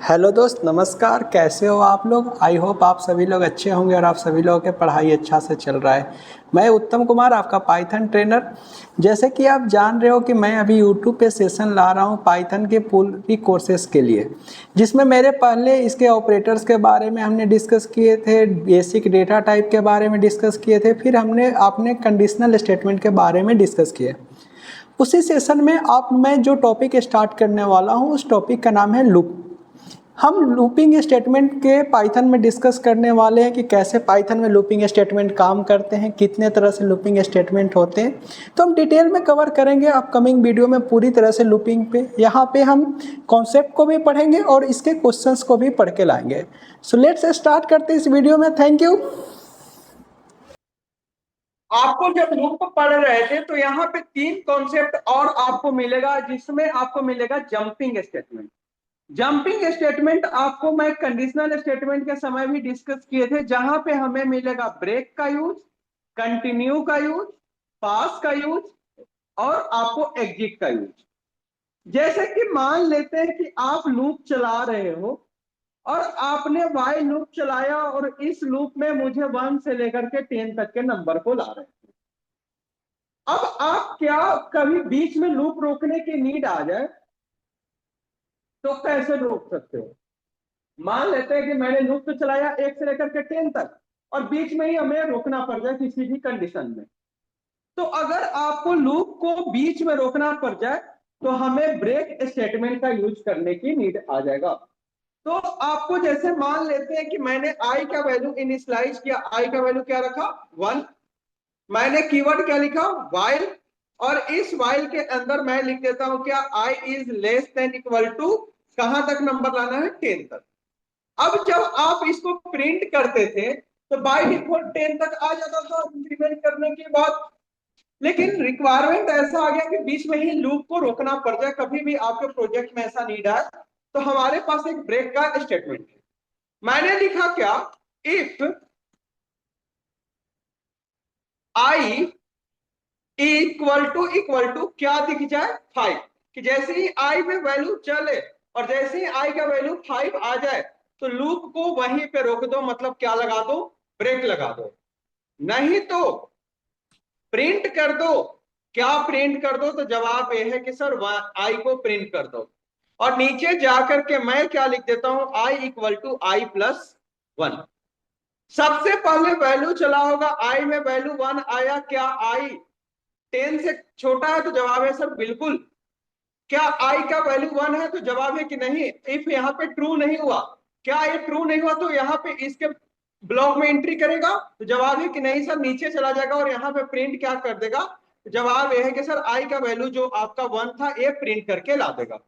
Hello दोस्त, नमस्कार। कैसे हो आप लोग? आई होप आप सभी लोग अच्छे होंगे और आप सभी लोगों के पढ़ाई अच्छा से चल रहा है। मैं उत्तम कुमार, आपका पाइथन ट्रेनर। जैसे कि आप जान रहे हो कि मैं अभी यूट्यूब पे सेशन ला रहा हूँ पाइथन के पूरी कोर्सेज के लिए, जिसमें मेरे पहले इसके ऑपरेटर्स के बारे में हमने डिस्कस किए थे, बेसिक डेटा टाइप के बारे में डिस्कस किए थे, फिर हमने अपने कंडीशनल स्टेटमेंट के बारे में डिस्कस किए। उसी सेशन में अब मैं जो टॉपिक स्टार्ट करने वाला हूँ उस टॉपिक का नाम है लूप। हम लूपिंग स्टेटमेंट के पाइथन में डिस्कस करने वाले हैं कि कैसे पाइथन में लूपिंग स्टेटमेंट काम करते हैं, कितने तरह से लूपिंग स्टेटमेंट होते हैं। तो हम डिटेल में कवर करेंगे अपकमिंग वीडियो में पूरी तरह से लूपिंग पे। यहाँ पे हम कॉन्सेप्ट को भी पढ़ेंगे और इसके क्वेश्चंस को भी पढ़ के लाएंगे। सो लेट्स स्टार्ट करते हैं इस वीडियो में। Thank you. आपको जब लूप पढ़ रहे थे तो यहाँ पे तीन कॉन्सेप्ट और आपको मिलेगा, जिसमें आपको मिलेगा जंपिंग स्टेटमेंट। जंपिंग स्टेटमेंट आपको मैं कंडीशनल स्टेटमेंट के समय भी डिस्कस किए थे, जहां पे हमें मिलेगा ब्रेक का यूज, कंटिन्यू का यूज, पास का यूज और आपको एग्जिट का यूज। जैसे कि मान लेते हैं कि आप लूप चला रहे हो और आपने वाई लूप चलाया और इस लूप में मुझे 1 से लेकर के 10 तक के नंबर को ला रहे हैं। अब आप क्या कभी बीच में लूप रोकने की नीड आ जाए तो कैसे रोक सकते हो? मान लेते हैं कि मैंने लूप तो चलाया 1 से लेकर के 10 तक और बीच में ही हमें रोकना पड़ जाए किसी भी कंडीशन में। तो अगर आपको लूप को बीच में रोकना पड़ जाए तो हमें ब्रेक स्टेटमेंट का यूज करने की नीड आ जाएगा। तो आपको जैसे मान लेते हैं कि मैंने आई का वैल्यू इनिशियलाइज किया, आई का वैल्यू क्या रखा 1। मैंने कीवर्ड क्या लिखा वाइल, और इस वाइल के अंदर मैं लिख देता हूं क्या I is less than equal to कहां तक नंबर लाना है 10 तक। अब जब आप इसको प्रिंट करते थे तो बाय डिफॉल्ट 10 तक आ जाता था इंक्रीमेंट करने के बाद। लेकिन रिक्वायरमेंट ऐसा आ गया कि बीच में ही लूप को रोकना पड़ जाए, कभी भी आपके प्रोजेक्ट में ऐसा नीड आए तो हमारे पास एक ब्रेक का स्टेटमेंट है। मैंने लिखा क्या इफ आई इक्वल टू क्या दिख जाए 5, कि जैसे ही आई में वैल्यू चले और जैसे ही आई का वैल्यू 5 आ जाए तो लूप को वहीं पे रोक दो, मतलब क्या लगा दो, ब्रेक लगा दो। नहीं तो प्रिंट कर दो। क्या प्रिंट कर दो? तो जवाब यह है कि सर आई को प्रिंट कर दो। और नीचे जाकर के मैं क्या लिख देता हूं I equal to I plus 1। सबसे पहले वैल्यू चला होगा, आई में वैल्यू 1 आया, क्या आई 10 से छोटा है? तो जवाब है सर बिल्कुल। क्या आई का वैल्यू 1 है? तो जवाब है कि नहीं। इफ यहाँ पे ट्रू नहीं हुआ, क्या ये ट्रू नहीं हुआ तो यहाँ पे इसके ब्लॉक में एंट्री करेगा? तो जवाब है कि नहीं सर, नीचे चला जाएगा और यहाँ पे प्रिंट क्या कर देगा? तो जवाब यह है कि सर आई का वैल्यू जो आपका 1 था ये प्रिंट करके ला देगा।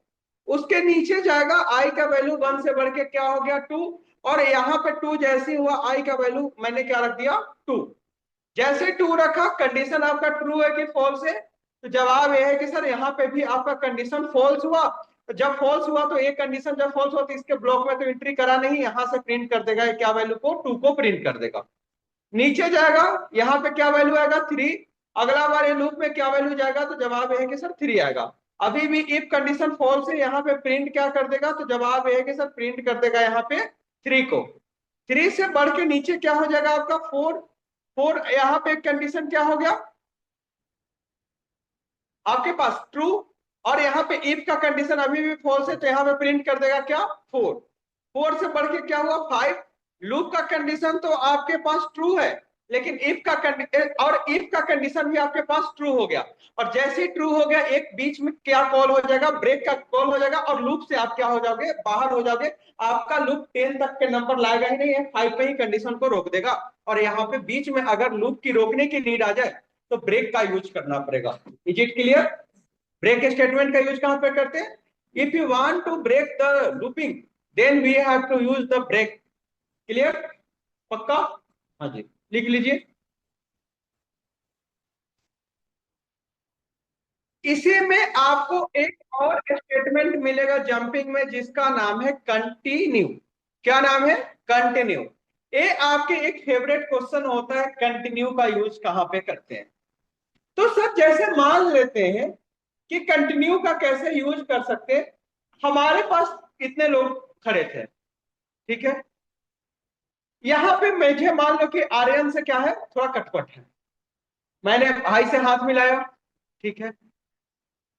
उसके नीचे जाएगा, आई का वैल्यू 1 से बढ़ के क्या हो गया 2, और यहाँ पे 2 जैसे हुआ आई का वैल्यू मैंने क्या रख दिया 2। जैसे 2 रखा, कंडीशन आपका ट्रू है कि फॉल्स है? तो जवाब यह है कि सर यहाँ पे भी आपका कंडीशन फॉल्स हुआ। तो जब फॉल्स हुआ तो एक कंडीशन जब फॉल्स हुआ तो इसके ब्लॉक में तो एंट्री करा नहीं, यहां से प्रिंट कर देगा क्या वैल्यू को 2 को प्रिंट कर देगा। नीचे जाएगा, यहाँ पे क्या वैल्यू आएगा 3। अगला बार ये लूप में क्या वैल्यू जाएगा? तो जवाब यह है कि सर 3 आएगा। अभी भी इफ कंडीशन फॉल्स है, यहाँ पे प्रिंट क्या कर देगा? तो जवाब यह है कि सर प्रिंट कर देगा यहाँ पे 3 को। 3 से बढ़ के नीचे क्या हो जाएगा आपका 4। 4 यहाँ पे कंडीशन क्या हो गया आपके पास ट्रू, और यहाँ पे इफ का कंडीशन अभी भी फॉल्स है तो यहाँ पे प्रिंट कर देगा क्या 4। 4 से बढ़ के क्या हुआ 5। लूप का कंडीशन तो आपके पास ट्रू है, लेकिन इफ का कंडीशन भी आपके पास ट्रू हो गया। और जैसे ही ट्रू हो गया एक बीच में क्या कॉल हो जाएगा, ब्रेक का कॉल हो जाएगा और लूप से आप क्या हो जाओगे, बाहर हो जाओगे। आपका लूप 10 तक के नंबर लाएगा ही नहीं है, 5 पे ही कंडीशन को रोक देगा। और यहाँ पे बीच में अगर लूप की रोकने की नीड आ जाए तो ब्रेक का यूज करना पड़ेगा। Is it clear? Break statement का यूज कहां पे करते हैं? If you want to break the looping then we have to use the break. Clear? पक्का? हाँ जी, लिख लीजिए। इसी में आपको एक और स्टेटमेंट मिलेगा जंपिंग में, जिसका नाम है कंटिन्यू। क्या नाम है? कंटिन्यू। ये आपके एक फेवरेट क्वेश्चन होता है, कंटिन्यू का यूज कहां पे करते हैं। तो सर जैसे मान लेते हैं कि कंटिन्यू का कैसे यूज कर सकते हैं। हमारे पास कितने लोग खड़े थे, ठीक है। यहां पे मुझे मान लो कि आर्यन से क्या है, थोड़ा कटपट है, मैंने भाई से हाथ मिलाया, ठीक है,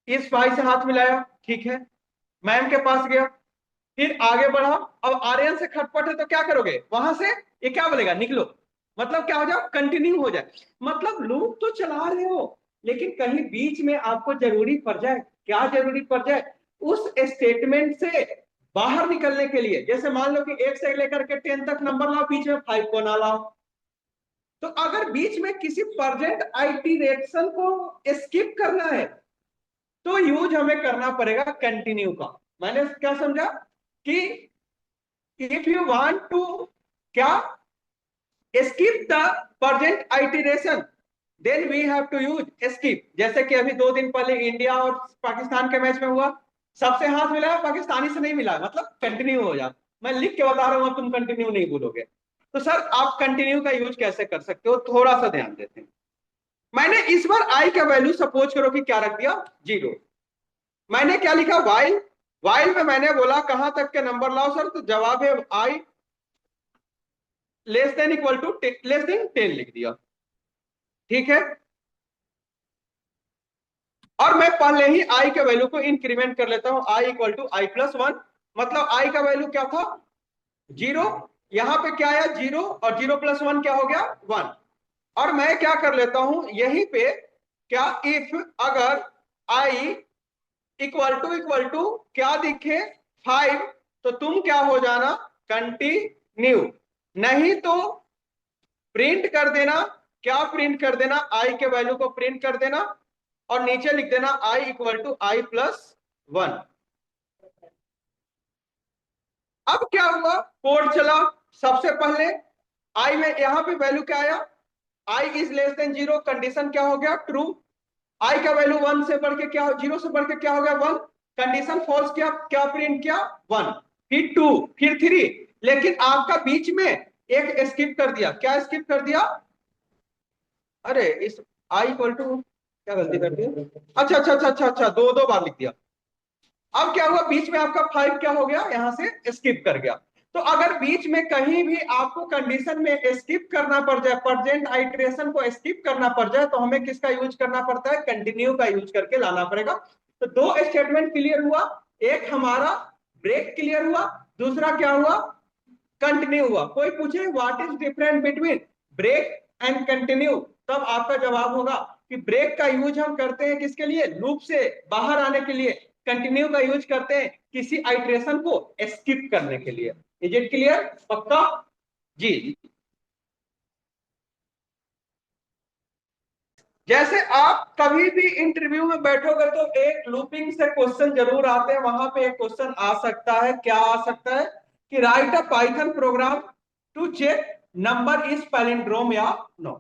इस भाई से हाथ मिलाया, ठीक है, मैम के पास गया, फिर आगे बढ़ा। अब आर्यन से खटपट है तो क्या करोगे, वहां से ये क्या बोलेगा, निकलो, मतलब क्या हो जाए, कंटिन्यू हो जाए। मतलब लूप तो चला रहे हो, लेकिन कहीं बीच में आपको जरूरी पड़ जाए, क्या जरूरी पड़ जाए, उस स्टेटमेंट से बाहर निकलने के लिए। जैसे मान लो कि 1 से लेकर के 10 तक नंबर लाओ, बीच में 5 को ना लाओ। तो अगर बीच में किसी प्रेजेंट आइटरेशन को स्किप करना है तो यूज हमें करना पड़ेगा कंटिन्यू का। मैंने क्या समझा कि इफ यू वांट टू क्या skip the present iteration then we have to use skip। जैसे कि अभी 2 दिन पहले इंडिया और पाकिस्तान के मैच में हुआ, सबसे हाथ मिलाया, पाकिस्तानी से नहीं मिला, मतलब कंटिन्यू हो जा। मैं लिख के बता रहा हूं, तुम कंटिन्यू नहीं बोलोगे। तो सर आप कंटिन्यू का यूज कैसे कर सकते हो, थोड़ा सा ध्यान देते हैं। मैंने इस बार आई का वैल्यू सपोज करो कि क्या रख दिया, 0। मैंने क्या लिखा, वाइल, वाइल में मैंने बोला कहां तक के नंबर लाओ सर, तो जवाब है I less than equal to less than 10 लिख दिया, ठीक है। और मैं पहले ही आई के वैल्यू को इंक्रीमेंट कर लेता हूं, I equal to I plus 1। मतलब आई का वैल्यू क्या था, 0, यहां पे क्या आया 0, और 0 प्लस 1 क्या हो गया 1। और मैं क्या कर लेता हूं यहीं पे, क्या इफ अगर आई इक्वल टू क्या दिखे 5, तो तुम क्या हो जाना, कंटिन्यू। नहीं तो प्रिंट कर देना, क्या प्रिंट कर देना, आई के वैल्यू को प्रिंट कर देना और नीचे लिख देना I equal to I plus 1। अब क्या हुआ, कोड चला। सबसे पहले आई में यहां पे वैल्यू क्या आया, आई इज लेस देन 0, कंडीशन क्या हो गया, ट्रू। आई का वैल्यू 1 से बढ़ के क्या, 0 से बढ़ के क्या हो गया 1, कंडीशन फॉल्स, किया, क्या प्रिंट किया 1, फिर 2, फिर 3। लेकिन आपका बीच में एक स्किप कर दिया, क्या स्किप कर दिया, अरे इस आई इक्वल टू क्या गलती कर दी, अच्छा अच्छा अच्छा अच्छा अच्छा, दो दो बार लिख दिया। अब क्या हुआ, बीच में आपका 5 क्या हो गया, यहां से स्किप कर गया। तो अगर बीच में कहीं भी आपको कंडीशन में स्किप करना पड़ जाए, प्रेजेंट आइटरेशन को स्किप करना पड़ जाए, तो हमें किसका यूज करना पड़ता है, कंटिन्यू का यूज करके लाना पड़ेगा। तो 2 स्टेटमेंट क्लियर हुआ, एक हमारा ब्रेक क्लियर हुआ, दूसरा क्या हुआ, कंटिन्यू हुआ। कोई पूछे what is different between break and continue, तब आपका जवाब होगा कि ब्रेक का यूज हम करते हैं किसके लिए, लूप से बाहर आने के लिए। कंटिन्यू का यूज करते हैं किसी आइट्रेशन को स्किप करने के लिए। इज इट क्लियर, पक्का जी। जैसे आप कभी भी इंटरव्यू में बैठोगे तो एक लूपिंग से क्वेश्चन जरूर आते हैं, वहां पे एक क्वेश्चन आ सकता है, क्या आ सकता है कि write a python program to check number is palindrome या नो।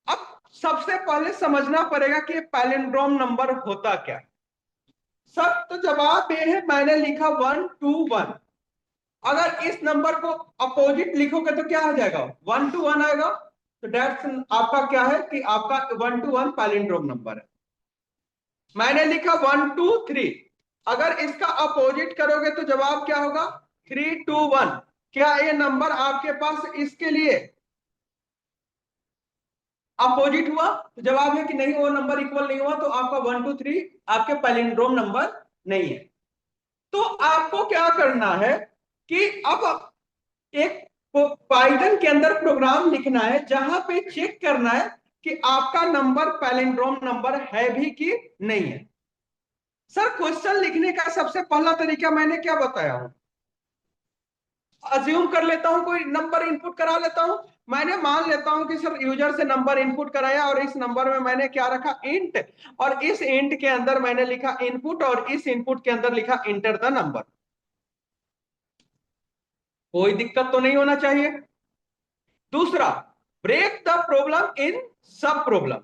अब सबसे पहले समझना पड़ेगा कि पैलिंड्रोम नंबर होता क्या। सब तो जवाब ये है, मैंने लिखा 1 to 1। अगर इस नंबर को अपोजिट लिखोगे तो क्या आ जाएगा, 1 to 1 आएगा। तो डेट्स आपका क्या है कि आपका 1 to 1 पैलिंड्रोम नंबर है। मैंने लिखा 1 to 3, अगर इसका अपोजिट करोगे तो जवाब क्या होगा, 3 to 1। क्या ये नंबर आपके पास इसके लिए अपोजिट हुआ, तो जवाब है कि नहीं, वो नंबर इक्वल नहीं हुआ, तो आपका 1 to 3 आपके पैलिंड्रोम नंबर नहीं है। तो आपको क्या करना है कि अब एक पाइथन के अंदर प्रोग्राम लिखना है जहां पे चेक करना है कि आपका नंबर पैलिंड्रोम नंबर है भी कि नहीं है। सर क्वेश्चन लिखने का सबसे पहला तरीका मैंने क्या बताया हूं, अज्यूम कर लेता हूं, कोई नंबर इनपुट करा लेता हूं। मैंने मान लेता हूं कि सर यूजर से नंबर इनपुट कराया और इस नंबर में मैंने क्या रखा, इंट, और इस इंट के अंदर मैंने लिखा इनपुट और इस इनपुट के अंदर लिखा इंटर द नंबर। कोई दिक्कत तो नहीं होना चाहिए। दूसरा, ब्रेक द प्रॉब्लम इन सब प्रॉब्लम।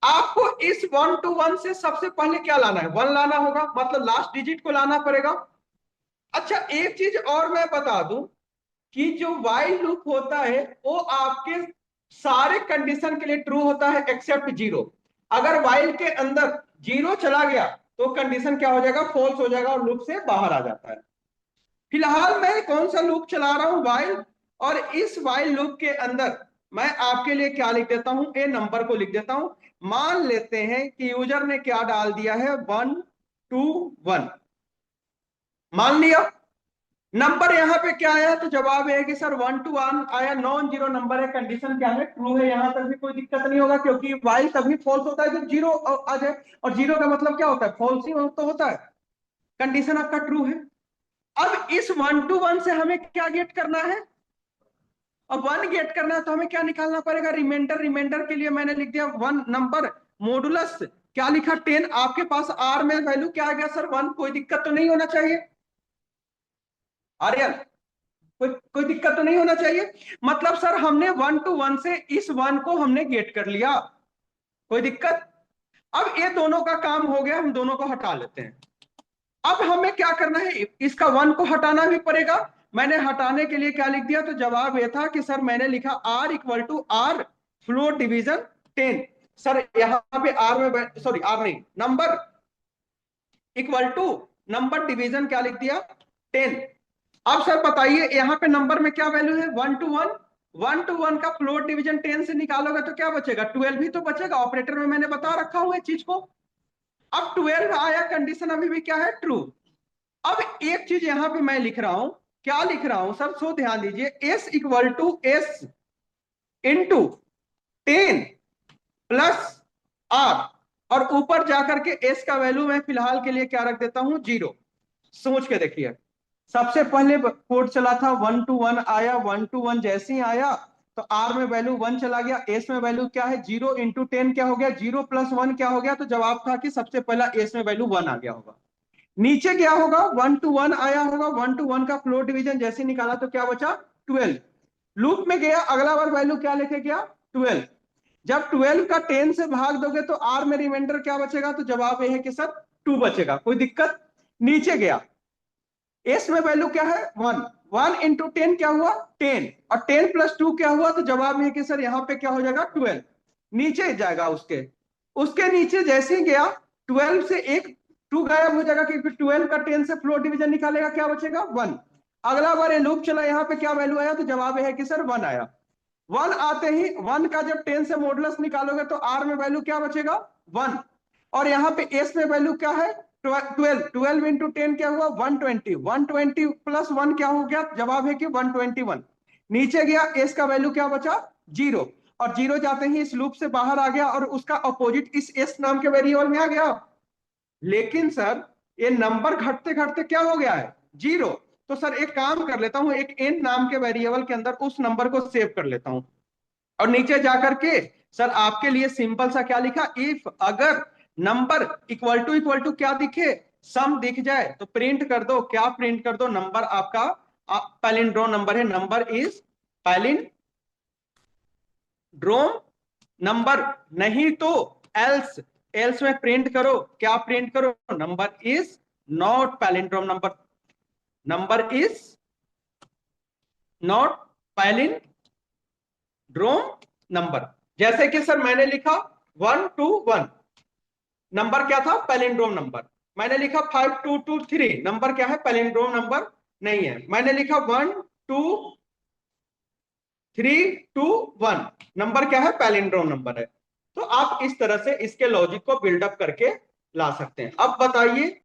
आपको इस 1 to 1 से सबसे पहले क्या लाना है, 1 लाना होगा, मतलब लास्ट डिजिट को लाना पड़ेगा। अच्छा एक चीज और मैं बता दूं कि जो वाइल लूप होता है वो आपके सारे कंडीशन के लिए ट्रू होता है एक्सेप्ट 0। अगर वाइल के अंदर 0 चला गया तो कंडीशन क्या हो जाएगा, फॉल्स हो जाएगा और लूप से बाहर आ जाता है। फिलहाल मैं कौन सा लूप चला रहा हूं, वाइल। और इस वाइल लूप के अंदर मैं आपके लिए क्या लिख देता हूं, ए नंबर को लिख देता हूं। मान लेते हैं कि यूजर ने क्या डाल दिया है, 1 2 1। मान लिया। नंबर यहां पे क्या आया, तो जवाब है कि सर 1 2 1 आया, नॉन जीरो नंबर है। कंडीशन क्या है, ट्रू है। यहां तक भी कोई दिक्कत नहीं होगा, क्योंकि वाइल तभी फॉल्स होता है जब जीरो आ जाए, और जीरो का मतलब क्या होता है, फॉल्स ही तो होता है। कंडीशन आपका ट्रू है। अब इस 1 2 1 से हमें क्या गेट करना है, अब 1 गेट करना है, तो हमें क्या निकालना पड़ेगा, रिमाइंडर। रिमाइंडर के लिए मैंने लिख दिया 1 नंबर मॉडुलस, क्या लिखा, 10। आपके पास आर में वैल्यू क्या आ गया सर, 1। कोई दिक्कत तो नहीं होना चाहिए आर्यन, कोई दिक्कत तो नहीं होना चाहिए। मतलब सर हमने 1 2 1 से इस 1 को हमने गेट कर लिया, कोई दिक्कत। अब ये दोनों का काम हो गया, हम दोनों को हटा लेते हैं। अब हमें क्या करना है, इसका 1 को हटाना भी पड़ेगा। मैंने हटाने के लिए क्या लिख दिया, तो जवाब यह था कि सर मैंने लिखा R equal to R float division 10। Sir यहां पे आर में, सॉरी आर नहीं, number equal to number division क्या लिख दिया, 10। अब सर बताइए यहां पे नंबर में क्या वैल्यू है, 1 2 1। 1 2 1 का फ्लोट डिवीजन 10 से निकालोगे तो क्या बचेगा, 12 ही तो बचेगा। ऑपरेटर में मैंने बता रखा हूं इस चीज को। अब 12 आया, कंडीशन अभी भी क्या है, ट्रू। अब एक चीज यहां पे मैं लिख रहा हूं, क्या लिख रहा हूं सर, सो ध्यान दीजिए, S equal to S into 10 plus R, और ऊपर जाकर के एस का वैल्यू मैं फिलहाल के लिए क्या रख देता हूं, 0। सोच के देखिए, सबसे पहले कोड चला था 1 2 1 आया, 1 2 1 जैसे ही आया तो आर में वैल्यू 1 चला गया, एस में वैल्यू क्या है, 0 इंटू 10 क्या हो गया, 0 प्लस 1 क्या हो गया, तो जवाब था कि सबसे पहला एस में वैल्यू 1 आ गया होगा। नीचे क्या होगा, 1 2 1 आया होगा, 1 2 1 का फ्लोट डिवीजन जैसे निकाला तो क्या बचा, 12। लूप में गया, अगला बार वैल्यू क्या लेके गया, 12। जब 12 का 10 से भाग दोगे तो आर में रिमाइंडर क्या बचेगा, तो जवाब यह है कि सर 2 बचेगा, कोई दिक्कत। नीचे गया, एस में वैल्यू क्या है, 1। 1 इंटू 10 क्या हुआ, 10, और 10 प्लस 2 क्या हुआ, तो जवाब है कि सर यहां पे क्या हो जाएगा, 12। नीचे जाएगा, उसके उसके नीचे जैसे ही गया, 12 से एक 2 गायब हो जाएगा, क्योंकि 12 का 10 से फ्लोट डिवीजन निकालेगा, क्या बचेगा, 1। अगला बार ये लूप चला, यहां पे क्या वैल्यू आया, तो जवाब है कि सर 1 आया। 1 आते ही 1 का जब 10 से मॉडुलस निकालोगे तो आर में वैल्यू क्या बचेगा, 1। और यहाँ पे एस में वैल्यू क्या है, 12। 12 इंटू 10 क्या हुआ, 120। 120 प्लस 1 क्या हो गया, जवाब है कि 121। नीचे गया, एस का वैल्यू क्या बचा, 0। और 0 जाते ही इस लूप से बाहर आ गया, और उसका अपोजिट इस एस नाम के वेरिएबल में आ गया। लेकिन सर ये नंबर घटते घटते क्या हो गया है, 0। तो सर एक काम कर लेता हूं, एक एन नाम के वेरिएबल के अंदर उस नंबर को सेव कर लेता हूं। और नीचे जाकर के सर आपके लिए सिंपल सा क्या लिखा, इफ अगर नंबर इक्वल टू क्या दिखे, सम दिख जाए तो प्रिंट कर दो, क्या प्रिंट कर दो, नंबर आपका पैलिंड्रोम नंबर है, नंबर इज पैलिंड्रोम नंबर। नहीं तो एल्स, एल्स में प्रिंट करो, क्या प्रिंट करो, number is not palindrome number, number is not palindrome number. जैसे कि सर मैंने लिखा 1 2 1, नंबर क्या था, पैलिंड्रोम नंबर। मैंने लिखा 5 2 2 3, नंबर क्या है, पैलिंड्रोम नंबर नहीं है। मैंने लिखा 1 2 3 2 1, नंबर क्या है, पैलिंड्रोम नंबर है। तो आप इस तरह से इसके लॉजिक को बिल्डअप करके ला सकते हैं। अब बताइए